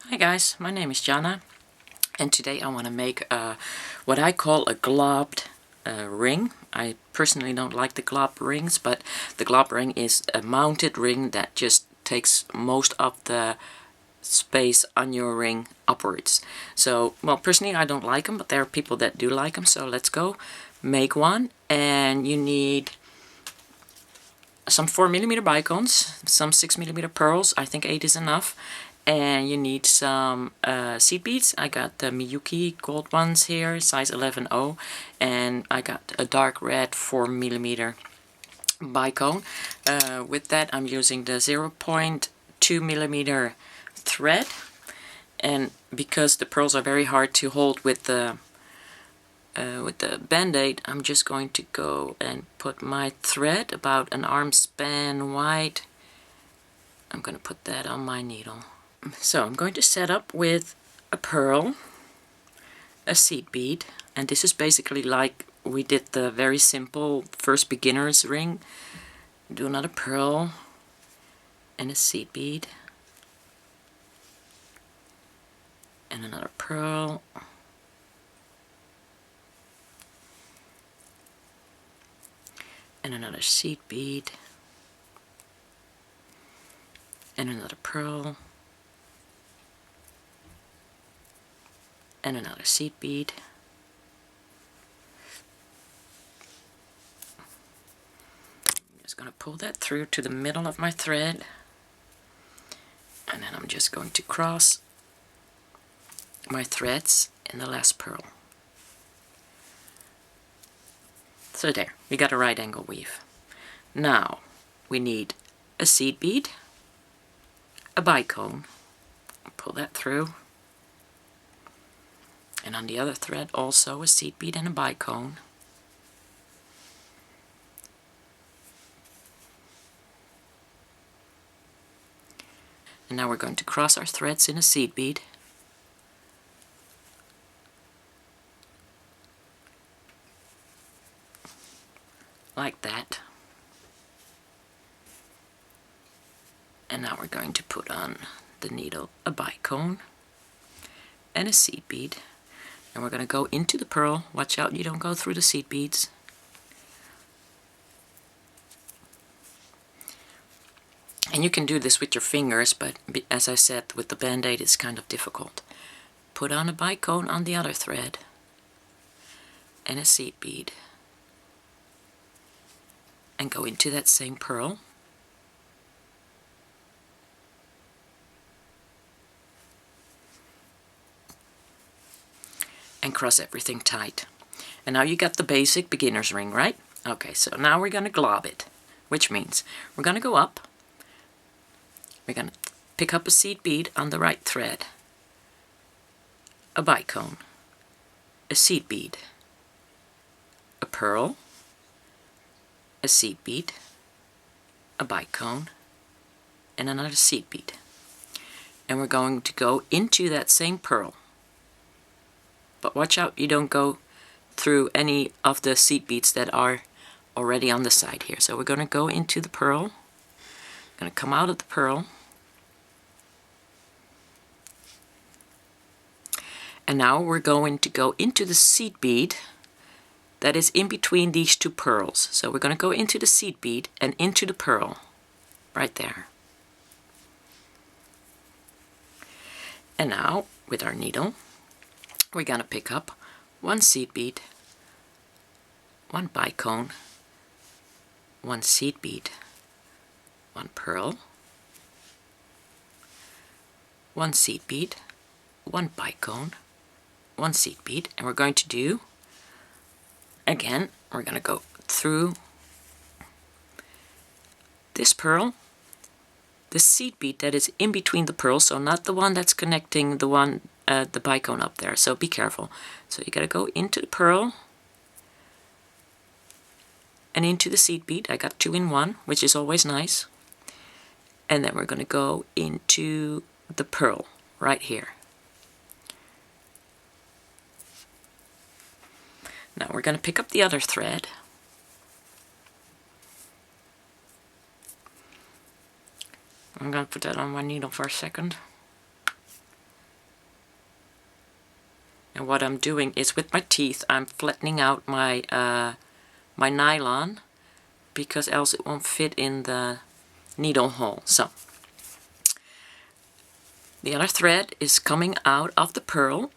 Hi guys, my name is Jana, and today I want to make what I call a globbed ring. I personally don't like the glob rings, but the glob ring is a mounted ring that just takes most of the space on your ring upwards. So, well, personally I don't like them, but there are people that do like them, so let's go make one. And you need some 4mm bicones, some 6mm pearls. I think 8 is enough. And you need some seed beads. I got the Miyuki gold ones here, size 11-0, and I got a dark red 4mm bicone. With that I'm using the 0.2mm thread, and because the pearls are very hard to hold with the band-aid, I'm just going to go and put my thread about an arm span wide. I'm going to put that on my needle. So I'm going to set up with a pearl, a seed bead, and this is basically like we did the very simple first beginner's ring. Do another pearl and a seed bead, and another pearl, and another seed bead, and another pearl, and another seed bead. I'm just going to pull that through to the middle of my thread, and then I'm just going to cross my threads in the last pearl. So there, we got a right angle weave. Now we need a seed bead, a bicone, pull that through, and on the other thread also a seed bead and a bicone. And now we're going to cross our threads in a seed bead, like that. And now we're going to put on the needle a bicone and a seed bead, and we're going to go into the pearl. Watch out you don't go through the seed beads. And you can do this with your fingers, but as I said, with the band-aid it's kind of difficult. Put on a bicone on the other thread and a seed bead, and go into that same pearl. And cross everything tight. And now you got the basic beginner's ring, right? Okay, so now we're going to glob it, which means we're going to go up. We're going to pick up a seed bead on the right thread, a bicone, a seed bead, a pearl, a seed bead, a bicone, and another seed bead. And we're going to go into that same pearl. But watch out you don't go through any of the seed beads that are already on the side here. So we're going to go into the pearl, going to come out of the pearl, and now we're going to go into the seed bead that is in between these two pearls. So we're going to go into the seed bead and into the pearl, right there. And now, with our needle, we're going to pick up one seed bead, one bicone, one seed bead, one pearl, one seed bead, one bicone, one seed bead, and we're going to do, again, we're going to go through this pearl, the seed bead that is in between the pearls, so not the one that's connecting the one, the bicone up there, so be careful. So you got to go into the pearl and into the seed bead. I got 2 in 1, which is always nice. And then we're going to go into the pearl right here. Now we're going to pick up the other thread, I'm going to put that on my needle for a second. And what I'm doing is with my teeth, I'm flattening out my my nylon, because else it won't fit in the needle hole. So the other thread is coming out of the pearl.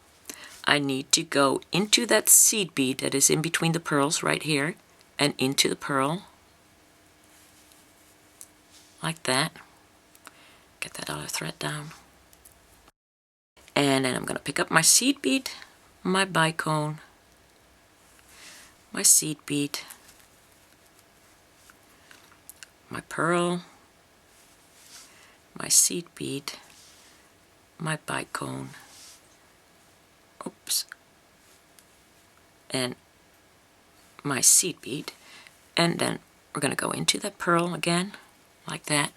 I need to go into that seed bead that is in between the pearls right here, and into the pearl like that. Get that other thread down. And then I'm going to pick up my seed bead, my bicone, my seed bead, my pearl, my seed bead, my bicone, oops, and my seed bead, and then we're going to go into that pearl again, like that.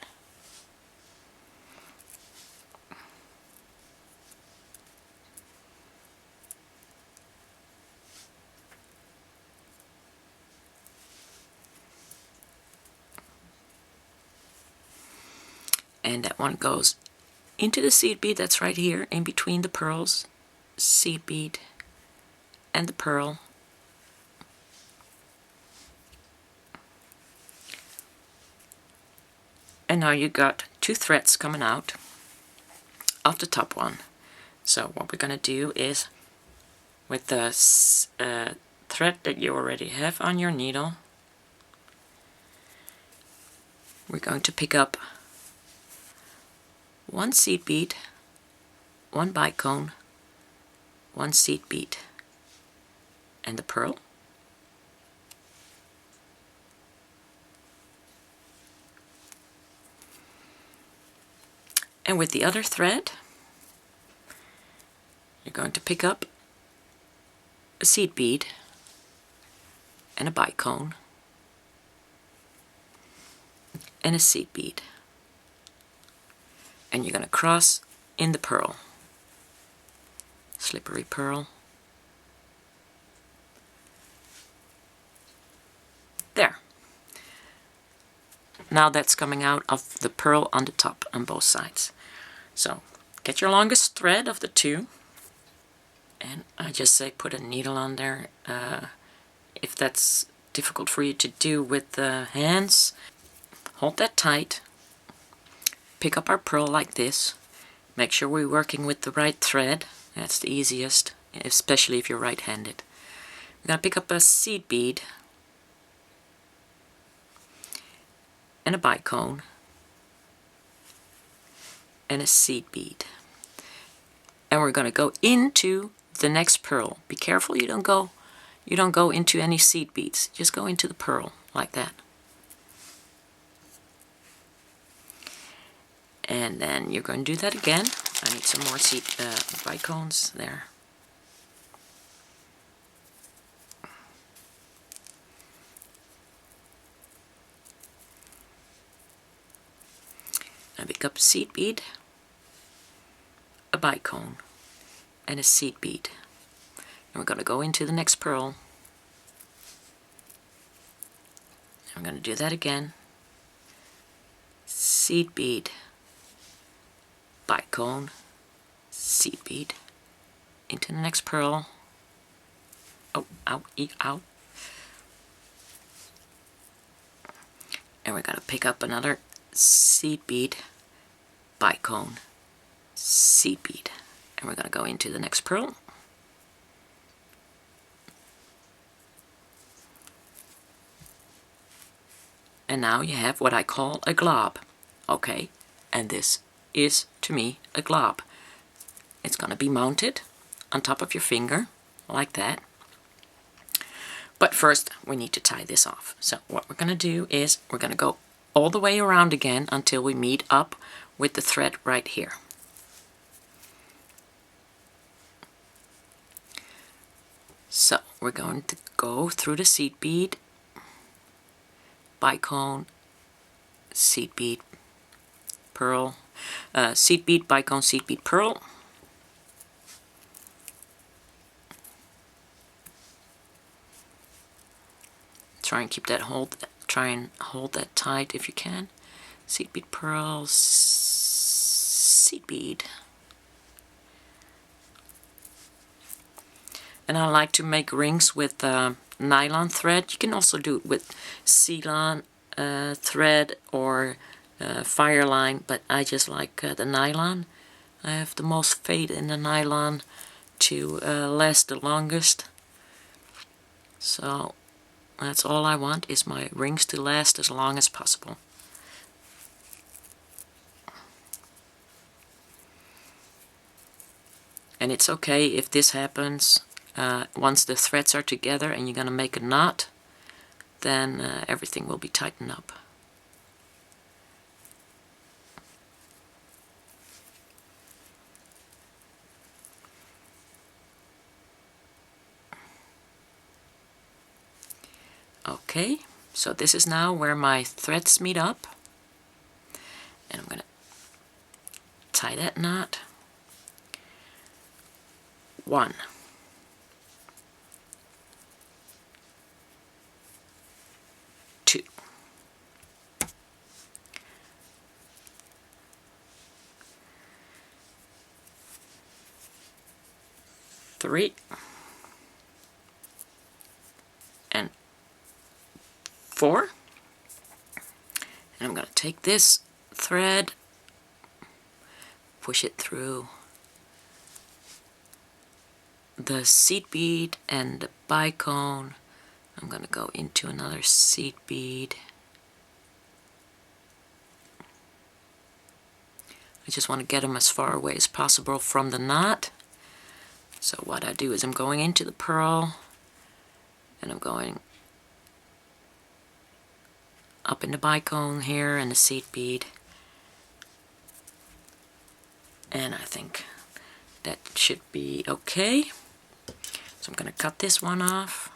And that one goes into the seed bead that's right here in between the pearls, seed bead, and the pearl. And now you got two threads coming out of the top one. So what we're going to do is, with the thread that you already have on your needle, we're going to pick up one seed bead, one bicone, one seed bead, and the pearl. And with the other thread, you're going to pick up a seed bead and a bicone and a seed bead. And you're going to cross in the pearl. Slippery pearl. There. Now that's coming out of the pearl on the top on both sides. So get your longest thread of the two, and I just say put a needle on there. If that's difficult for you to do with the hands, hold that tight. Pick up our pearl like this. Make sure we're working with the right thread. That's the easiest, especially if you're right-handed. We're going to pick up a seed bead and a bicone and a seed bead. And we're going to go into the next pearl. Be careful you don't go into any seed beads. Just go into the pearl like that. And then you're going to do that again. I need some more seed bicones there. I pick up a seed bead, a bicone, and a seed bead. And we're going to go into the next pearl. I'm going to do that again. Seed bead, bicone, seed bead, into the next pearl. Oh, out, out. And we're going to pick up another seed bead, bicone, seed bead. And we're going to go into the next pearl. And now you have what I call a glob. Okay, and this is, to me, a glob. It's going to be mounted on top of your finger, like that. But first, we need to tie this off. So what we're going to do is, we're going to go all the way around again until we meet up with the thread right here. So we're going to go through the seed bead, bicone, seed bead, pearl, seed bead, bicone, seed bead, pearl. Try and keep that try and hold that tight if you can. Seed bead, pearl, seed bead. And I like to make rings with nylon thread. You can also do it with Ceylon thread or Fireline, but I just like the nylon. I have the most faith in the nylon to last the longest. So that's all I want, is my rings to last as long as possible. And it's okay if this happens once the threads are together and you're going to make a knot, then everything will be tightened up. Okay, so this is now where my threads meet up, and I'm going to tie that knot. 1, 2, 3, and 4. And I'm going to take this thread, push it through the seed bead and the bicone. I'm going to go into another seed bead. I just want to get them as far away as possible from the knot. So what I do is I'm going into the pearl, and I'm going up in the bicone here and the seed bead. And I think that should be okay. So I'm going to cut this one off.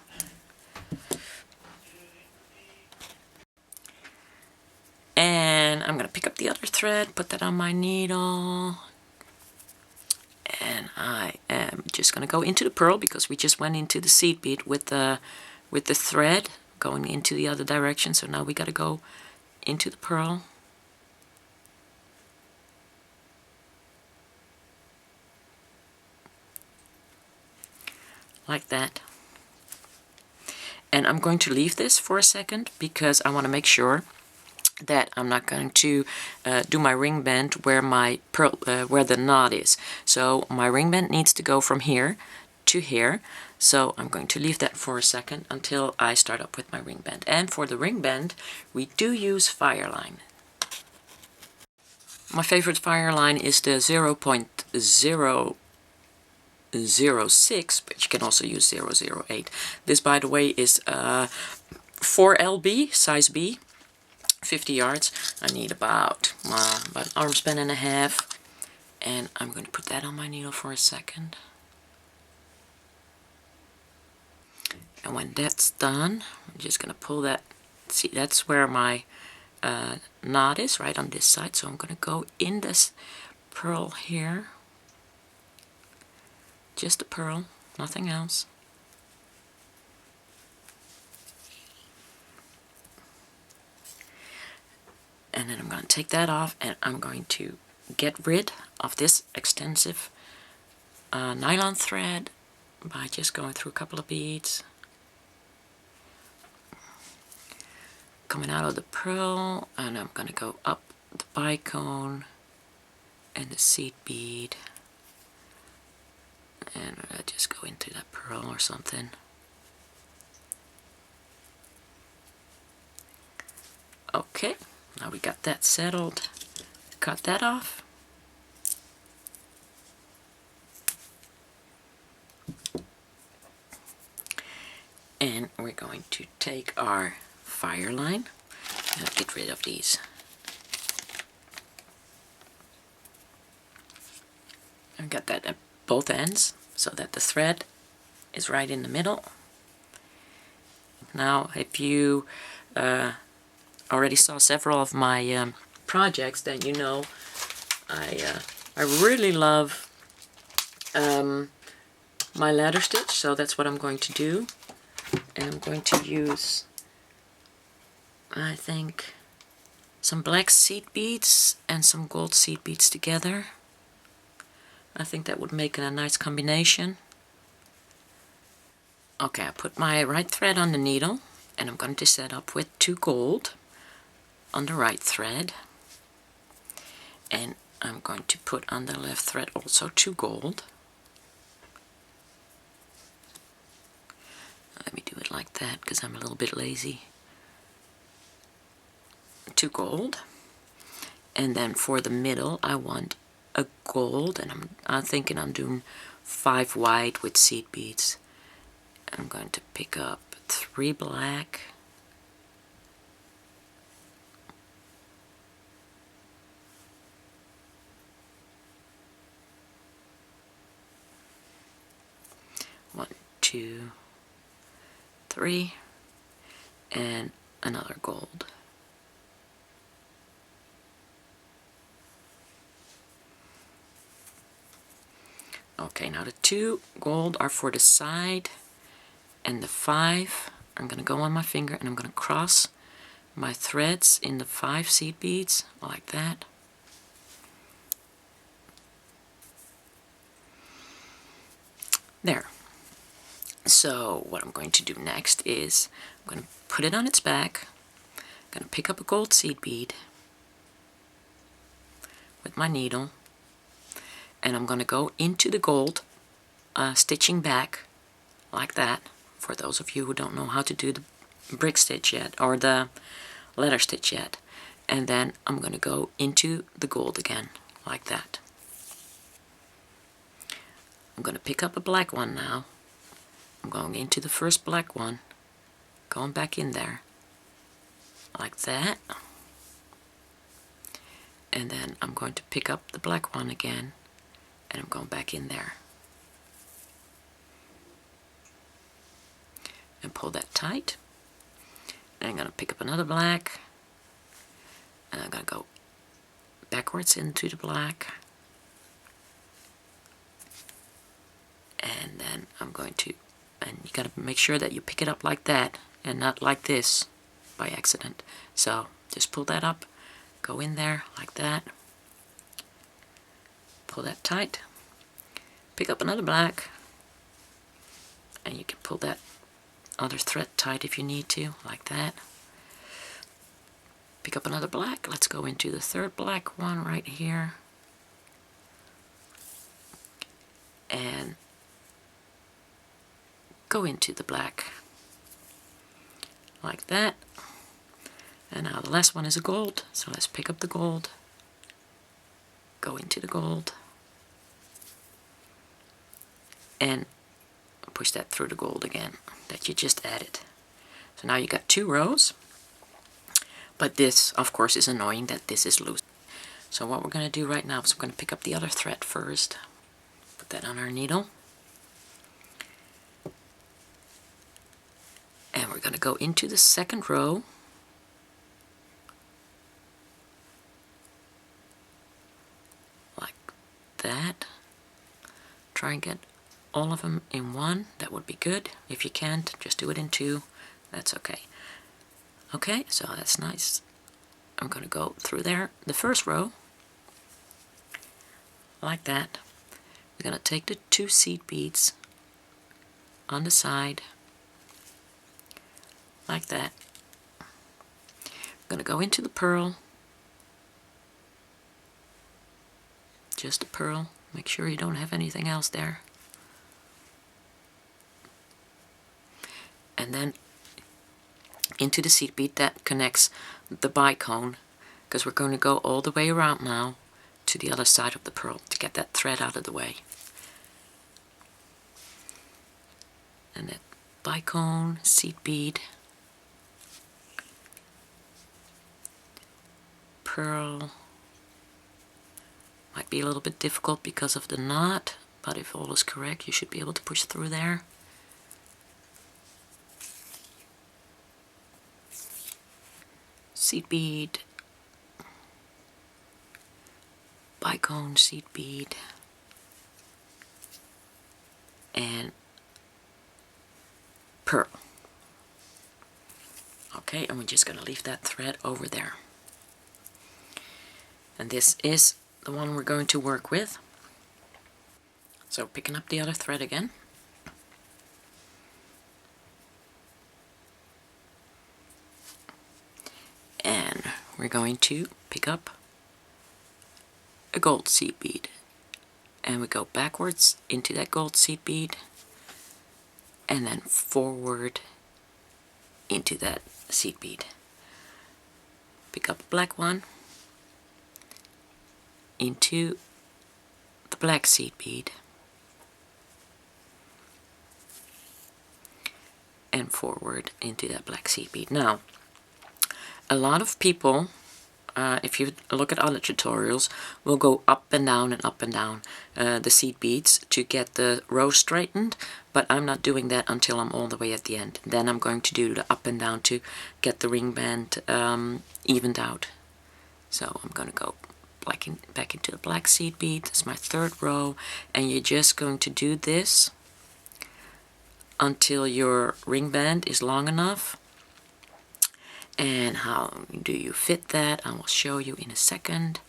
And I'm going to pick up the other thread, put that on my needle. And I am just going to go into the pearl, because we just went into the seed bead with the thread going into the other direction. So now we got to go into the pearl. Like that. And I'm going to leave this for a second, because I want to make sure that I'm not going to do my ring bend where my pearl, where the knot is. So my ring bend needs to go from here to here. So I'm going to leave that for a second until I start up with my ring bend. And for the ring bend, we do use Fireline. My favorite Fireline is the 0.006, but you can also use 0.008. This, by the way, is 4LB, size B, 50 yards. I need about an arm span and a half, and I'm going to put that on my needle for a second. And when that's done, I'm just going to pull that. See, that's where my knot is, right on this side. So I'm going to go in this pearl here. Just a pearl, nothing else. And then I'm going to take that off, and I'm going to get rid of this extensive nylon thread by just going through a couple of beads. Coming out of the pearl, and I'm going to go up the bicone and the seed bead. And I just go into that pearl or something. Okay, now we got that settled. Cut that off. And we're going to take our Fireline and get rid of these. I've got that at both ends, so that the thread is right in the middle. Now, if you already saw several of my projects, then you know I really love my ladder stitch, so that's what I'm going to do. And I'm going to use, I think, some black seed beads and some gold seed beads together. I think that would make a nice combination. Okay, I put my right thread on the needle, and I'm going to set up with 2 gold on the right thread, and I'm going to put on the left thread also 2 gold. Let me do it like that because I'm a little bit lazy. 2 gold, and then for the middle I want a gold, and I'm thinking I'm doing 5 white with seed beads. I'm going to pick up 3 black, one, 2, 3, and another gold. Okay, now the 2 gold are for the side, and the 5 I'm going to go on my finger, and I'm going to cross my threads in the 5 seed beads like that. There. So what I'm going to do next is I'm going to put it on its back. I'm going to pick up a gold seed bead with my needle, and I'm going to go into the gold, stitching back like that, for those of you who don't know how to do the brick stitch yet, or the letter stitch yet. And then I'm going to go into the gold again, like that. I'm going to pick up a black one now. I'm going into the first black one, going back in there, like that. And then I'm going to pick up the black one again, and I'm going back in there. And pull that tight. And I'm going to pick up another black, and I'm going to go backwards into the black. And then I'm going to, and you got to make sure that you pick it up like that and not like this by accident. So just pull that up, go in there like that, pull that tight, pick up another black, and you can pull that other thread tight if you need to, like that. Pick up another black. Let's go into the third black one right here, and go into the black like that. And now the last one is a gold, so let's pick up the gold, go into the gold, and push that through the gold again that you just added. So now you got 2 rows, but this of course is annoying that this is loose. So what we're going to do right now is we're going to pick up the other thread first, put that on our needle, and we're going to go into the second row, like that. Try and get all of them in one. That would be good. If you can't, just do it in 2. That's okay. Okay, so that's nice. I'm going to go through there, the first row, like that. We're going to take the 2 seed beads on the side, like that. I'm going to go into the pearl, just a pearl. Make sure you don't have anything else there. And then into the seed bead that connects the bicone, because we're going to go all the way around now to the other side of the pearl to get that thread out of the way. And that bicone, seed bead, pearl. Might be a little bit difficult because of the knot, but if all is correct, you should be able to push through there. Seed bead, bicone, seed bead, and pearl. Okay, and we're just going to leave that thread over there. And this is the one we're going to work with. So picking up the other thread again, we're going to pick up a gold seed bead, and we go backwards into that gold seed bead and then forward into that seed bead. Pick up a black one into the black seed bead and forward into that black seed bead. Now, a lot of people, if you look at other tutorials, will go up and down the seed beads to get the row straightened, but I'm not doing that until I'm all the way at the end. Then I'm going to do the up and down to get the ring band evened out. So I'm going to go back into the black seed bead. That's my third row, and you're just going to do this until your ring band is long enough. And how do you fit that? I will show you in a second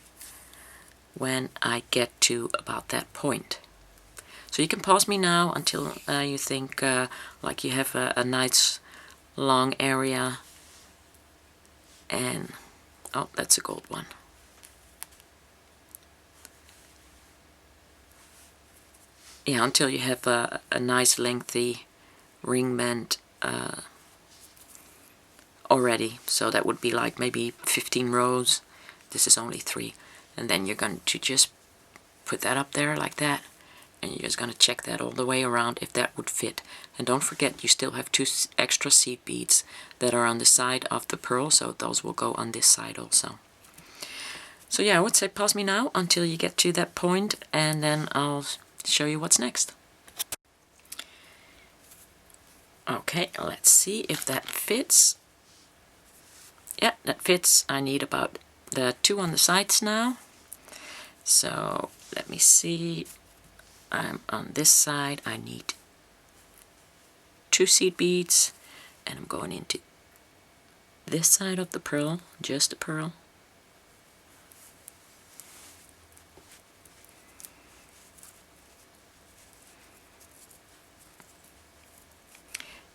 when I get to about that point. So you can pause me now until you think like you have a nice long area. And oh, that's a gold one. Yeah, until you have a nice lengthy ring band already. So that would be like maybe 15 rows. This is only 3. And then you're going to just put that up there like that, and you're just going to check that all the way around if that would fit. And don't forget, you still have 2 extra seed beads that are on the side of the pearl, so those will go on this side also. So yeah, I would say pause me now until you get to that point, and then I'll show you what's next. Okay, let's see if that fits. Yeah, that fits. I need about the 2 on the sides now. So let me see. I'm on this side. I need 2 seed beads, and I'm going into this side of the pearl, just a pearl.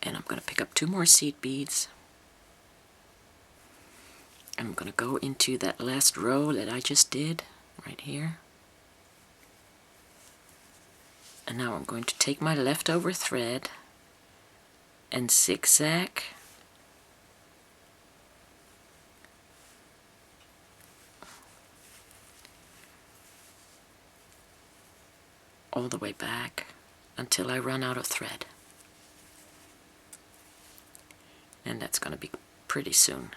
And I'm going to pick up 2 more seed beads. I'm going to go into that last row that I just did, right here. And now I'm going to take my leftover thread and zigzag all the way back until I run out of thread. And that's going to be pretty soon.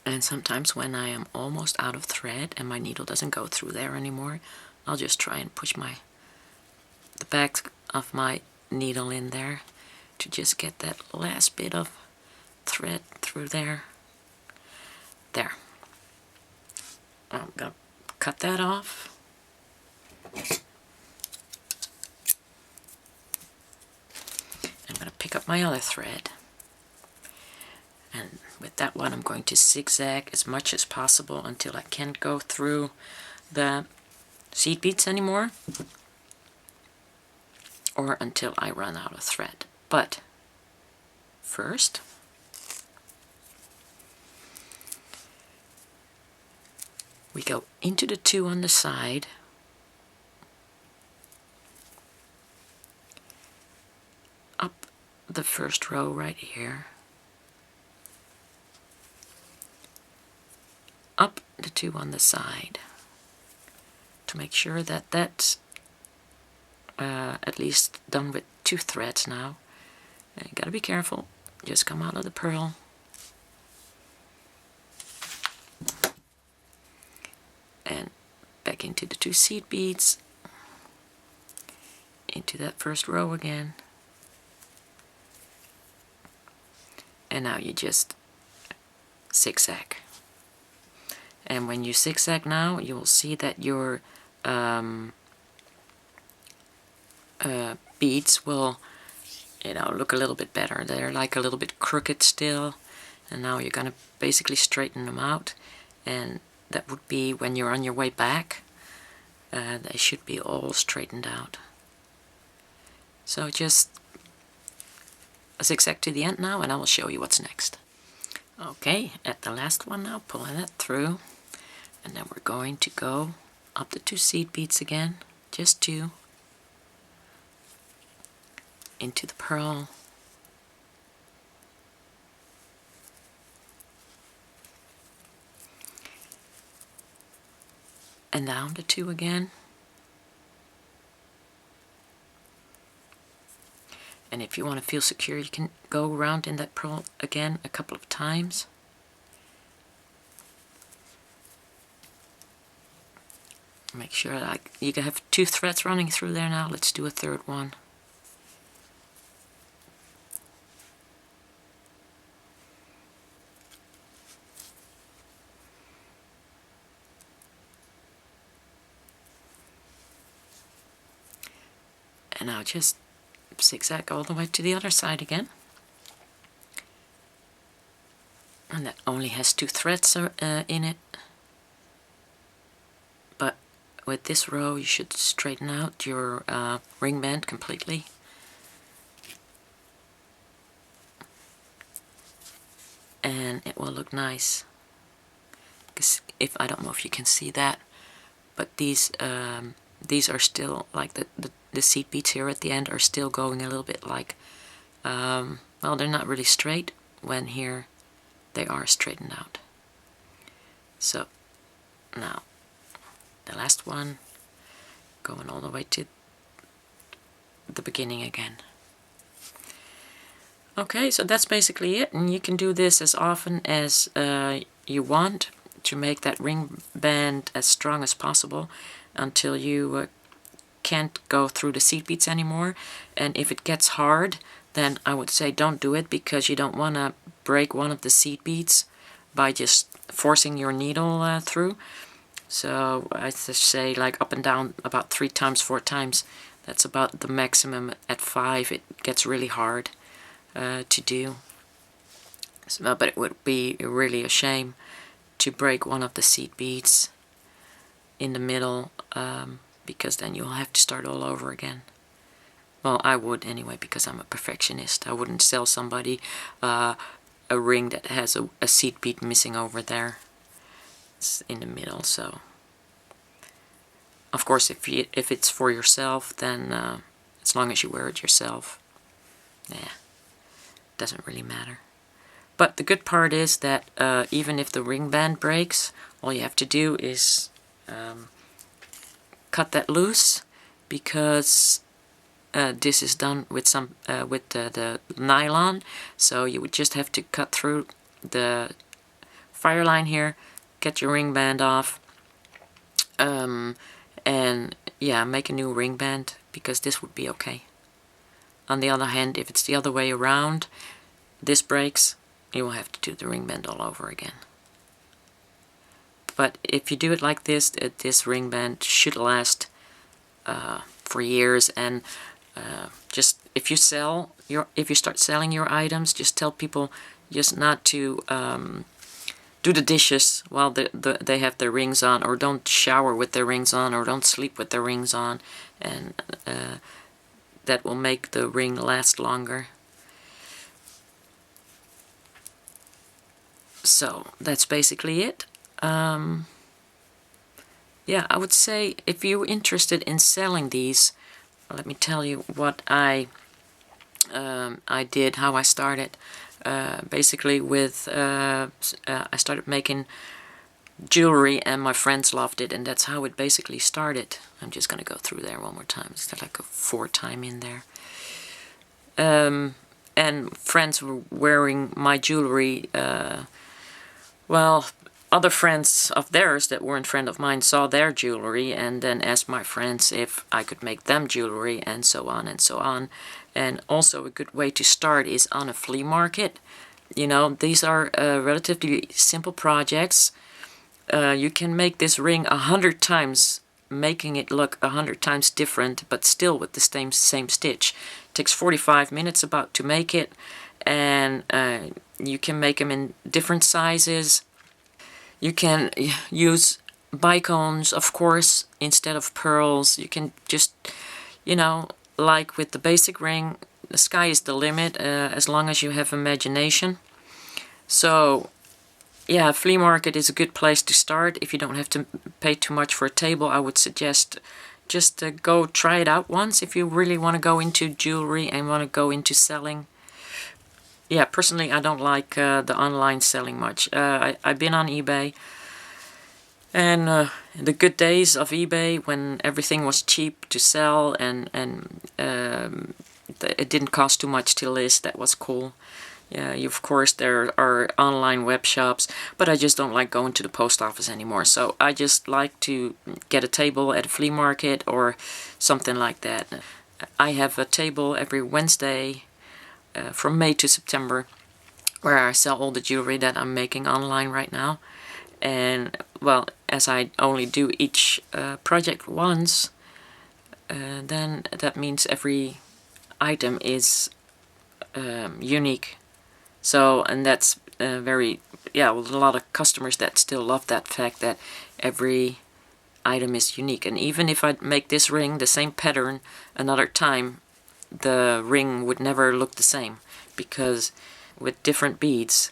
And sometimes when I am almost out of thread and my needle doesn't go through there anymore, I'll just try and push the back of my needle in there to just get that last bit of thread through there. There. I'm going to cut that off. I'm going to pick up my other thread. And with that one, I'm going to zigzag as much as possible until I can't go through the seed beads anymore, or until I run out of thread. But first, we go into the 2 on the side, up the first row right here, up the 2 on the side, to make sure that that's at least done with 2 threads now. And you gotta be careful, just come out of the pearl. And back into the 2 seed beads, into that first row again. And now you just zigzag. And when you zigzag now, you will see that your beads will, you know, look a little bit better. They're like a little bit crooked still, and now you're going to basically straighten them out, and that would be when you're on your way back. They should be all straightened out. So just zigzag to the end now, and I will show you what's next. Okay, at the last one now, pulling it through, and then we're going to go up the 2 seed beads again, just 2, into the pearl, and down to 2 again. And if you want to feel secure, you can go around in that pearl again a couple of times. Make sure that you can have 2 threads running through there now. Let's do a 3rd one. And now just zigzag all the way to the other side again. And that only has 2 threads in it. But with this row you should straighten out your ring band completely. And it will look nice. Because I don't know if you can see that, but these are still like the seed beads here at the end are still going a little bit like, well, they're not really straight, when here they are straightened out. So now the last one, going all the way to the beginning again. Okay, so that's basically it, and you can do this as often as you want to make that ring band as strong as possible until you can't go through the seed beads anymore. And if it gets hard, then I would say don't do it, because you don't want to break one of the seed beads by just forcing your needle through. So I just say like up and down about 3 times, 4 times. That's about the maximum. At 5 it gets really hard to do. So, but it would be really a shame to break one of the seed beads in the middle, because then you'll have to start all over again. Well, I would anyway, because I'm a perfectionist. I wouldn't sell somebody a ring that has a seed bead missing over there. It's in the middle. So of course, if it's for yourself, then as long as you wear it yourself, yeah, doesn't really matter. But the good part is that even if the ring band breaks, all you have to do is cut that loose, because this is done with the nylon. So you would just have to cut through the fire line here, get your ring band off, and yeah, make a new ring band, because this would be okay. On the other hand, if it's the other way around, this breaks, you will have to do the ring band all over again. But if you do it like this, this ring band should last for years. And just if you start selling your items, just tell people just not to do the dishes while they have their rings on, or don't shower with their rings on, or don't sleep with their rings on, and that will make the ring last longer. So that's basically it. Yeah, I would say if you're interested in selling these, let me tell you what I did, how I started. Basically with I started making jewelry, and my friends loved it, and that's how it basically started. I'm just gonna go through there one more time. It's like a 4 time in there. And friends were wearing my jewelry. Well, other friends of theirs that weren't friends of mine saw their jewelry and then asked my friends if I could make them jewelry, and so on and so on. And also a good way to start is on a flea market. You know, these are relatively simple projects. You can make this ring 100 times making it look 100 times different, but still with the same stitch. It takes 45 minutes about to make it, and you can make them in different sizes. You can use bicones, of course, instead of pearls. You can just, you know, like with the basic ring, the sky is the limit, as long as you have imagination. So yeah, flea market is a good place to start. If you don't have to pay too much for a table, I would suggest just go try it out once if you really want to go into jewelry and want to go into selling. Yeah, personally, I don't like the online selling much. I've been on eBay, and the good days of eBay when everything was cheap to sell and it didn't cost too much to list, that was cool. Yeah, of course there are online web shops, but I just don't like going to the post office anymore. So I just like to get a table at a flea market or something like that. I have a table every Wednesday from May to September where I sell all the jewelry that I'm making online right now. And well, as I only do each project once, then that means every item is unique. So, and that's very, yeah, well, a lot of customers that still love that fact that every item is unique. And even if I make this ring the same pattern another time, the ring would never look the same, because with different beads,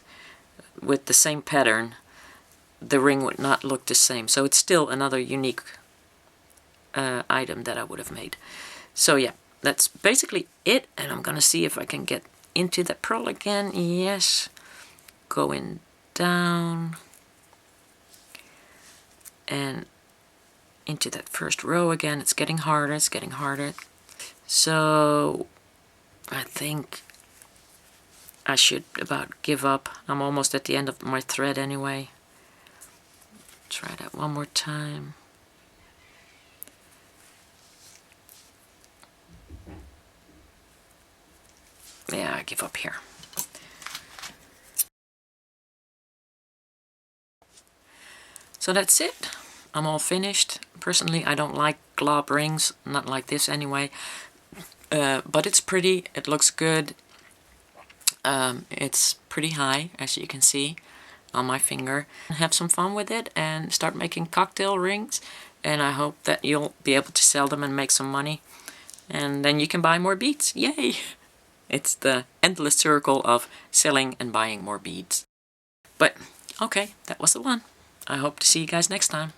with the same pattern, the ring would not look the same. So it's still another unique item that I would have made. So yeah, that's basically it, and I'm gonna see if I can get into that pearl again. Yes, going down and into that first row again. It's getting harder, it's getting harder. So I think I should about give up. I'm almost at the end of my thread anyway. Try that one more time. Yeah, I give up here. So that's it. I'm all finished. Personally, I don't like glob rings, not like this anyway. But it's pretty, it looks good. It's pretty high, as you can see on my finger. Have some fun with it and start making cocktail rings, and I hope that you'll be able to sell them and make some money, and then you can buy more beads. Yay! It's the endless circle of selling and buying more beads. But okay, that was the one. I hope to see you guys next time.